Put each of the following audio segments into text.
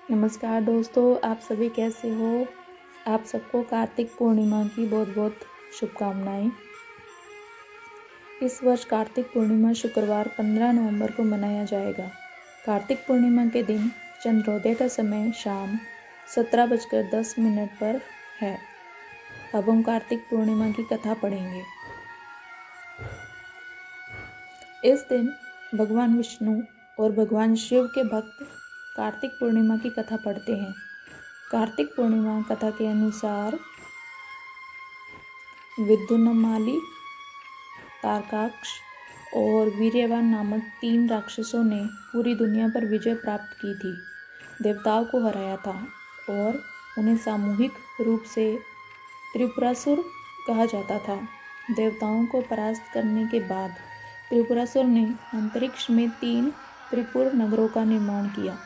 नमस्कार दोस्तों, आप सभी कैसे हो। आप सबको कार्तिक पूर्णिमा की बहुत बहुत शुभकामनाएं। इस वर्ष कार्तिक पूर्णिमा शुक्रवार 15 नवंबर को मनाया जाएगा। कार्तिक पूर्णिमा के दिन चंद्रोदय का समय शाम 17:10 पर है। अब हम कार्तिक पूर्णिमा की कथा पढ़ेंगे। इस दिन भगवान विष्णु और भगवान शिव के भक्त कार्तिक पूर्णिमा की कथा पढ़ते हैं। कार्तिक पूर्णिमा कथा के अनुसार विद्युन्माली, तारकाक्ष और वीर्यवान नामक 3 राक्षसों ने पूरी दुनिया पर विजय प्राप्त की थी, देवताओं को हराया था और उन्हें सामूहिक रूप से त्रिपुरासुर कहा जाता था। देवताओं को परास्त करने के बाद त्रिपुरासुर ने अंतरिक्ष में 3 त्रिपुर नगरों का निर्माण किया।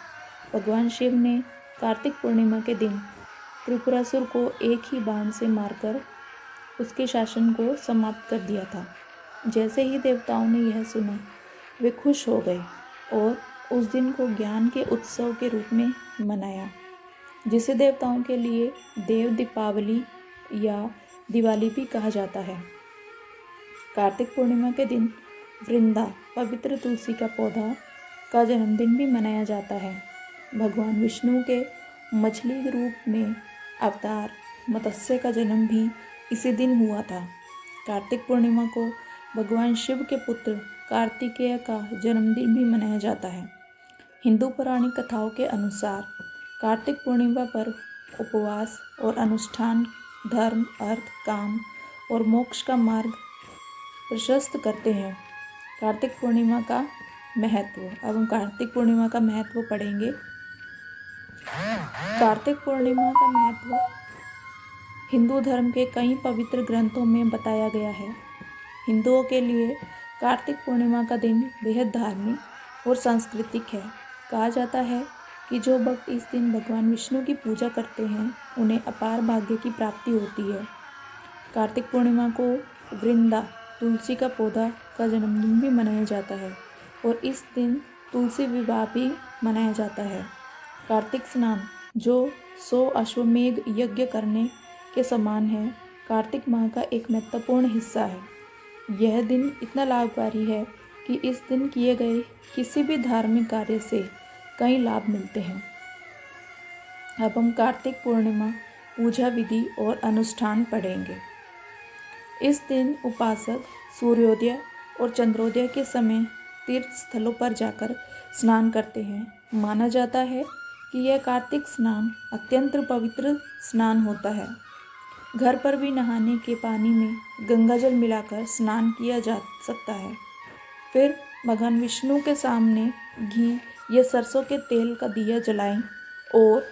भगवान शिव ने कार्तिक पूर्णिमा के दिन त्रिपुरासुर को एक ही बाण से मारकर उसके शासन को समाप्त कर दिया था। जैसे ही देवताओं ने यह सुना, वे खुश हो गए और उस दिन को ज्ञान के उत्सव के रूप में मनाया, जिसे देवताओं के लिए देव दीपावली या दिवाली भी कहा जाता है। कार्तिक पूर्णिमा के दिन वृंदा, पवित्र तुलसी का पौधा का जन्मदिन भी मनाया जाता है। भगवान विष्णु के मछली रूप में अवतार मत्स्य का जन्म भी इसी दिन हुआ था। कार्तिक पूर्णिमा को भगवान शिव के पुत्र कार्तिकेय का जन्मदिन भी मनाया जाता है। हिंदू पौराणिक कथाओं के अनुसार कार्तिक पूर्णिमा पर उपवास और अनुष्ठान धर्म, अर्थ, काम और मोक्ष का मार्ग प्रशस्त करते हैं। कार्तिक पूर्णिमा का महत्व। अब हम कार्तिक पूर्णिमा का महत्व पढ़ेंगे। कार्तिक पूर्णिमा का महत्व हिंदू धर्म के कई पवित्र ग्रंथों में बताया गया है। हिंदुओं के लिए कार्तिक पूर्णिमा का दिन बेहद धार्मिक और सांस्कृतिक है। कहा जाता है कि जो भक्त इस दिन भगवान विष्णु की पूजा करते हैं, उन्हें अपार भाग्य की प्राप्ति होती है। कार्तिक पूर्णिमा को वृंदा, तुलसी का पौधा का जन्मदिन भी मनाया जाता है और इस दिन तुलसी विवाह भी मनाया जाता है। कार्तिक स्नान, जो 100 अश्वमेध यज्ञ करने के समान है, कार्तिक माह का एक महत्वपूर्ण हिस्सा है। यह दिन इतना लाभकारी है कि इस दिन किए गए किसी भी धार्मिक कार्य से कई लाभ मिलते हैं। अब हम कार्तिक पूर्णिमा पूजा विधि और अनुष्ठान पढ़ेंगे। इस दिन उपासक सूर्योदय और चंद्रोदय के समय तीर्थ स्थलों पर जाकर स्नान करते हैं। माना जाता है कि यह कार्तिक स्नान अत्यंत पवित्र स्नान होता है। घर पर भी नहाने के पानी में गंगाजल मिलाकर स्नान किया जा सकता है। फिर भगवान विष्णु के सामने घी या सरसों के तेल का दिया जलाएं और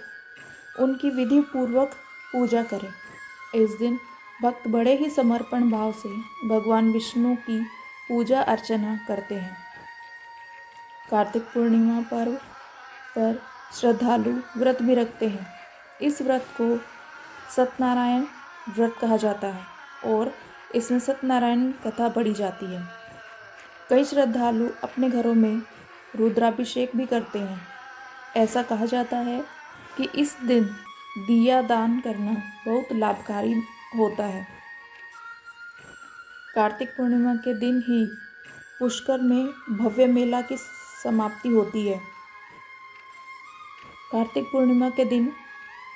उनकी विधि पूर्वक पूजा करें। इस दिन भक्त बड़े ही समर्पण भाव से भगवान विष्णु की पूजा अर्चना करते हैं। कार्तिक पूर्णिमा पर्व पर श्रद्धालु व्रत भी रखते हैं। इस व्रत को सत्यनारायण व्रत कहा जाता है और इसमें सत्यनारायण कथा पढ़ी जाती है। कई श्रद्धालु अपने घरों में रुद्राभिषेक भी करते हैं। ऐसा कहा जाता है कि इस दिन दिया दान करना बहुत लाभकारी होता है। कार्तिक पूर्णिमा के दिन ही पुष्कर में भव्य मेला की समाप्ति होती है। कार्तिक पूर्णिमा के दिन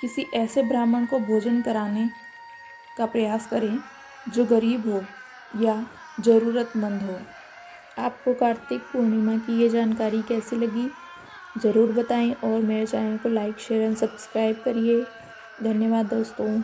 किसी ऐसे ब्राह्मण को भोजन कराने का प्रयास करें जो गरीब हो या ज़रूरतमंद हो। आपको कार्तिक पूर्णिमा की ये जानकारी कैसी लगी, ज़रूर बताएं और मेरे चैनल को लाइक, शेयर एंड सब्सक्राइब करिए। धन्यवाद दोस्तों।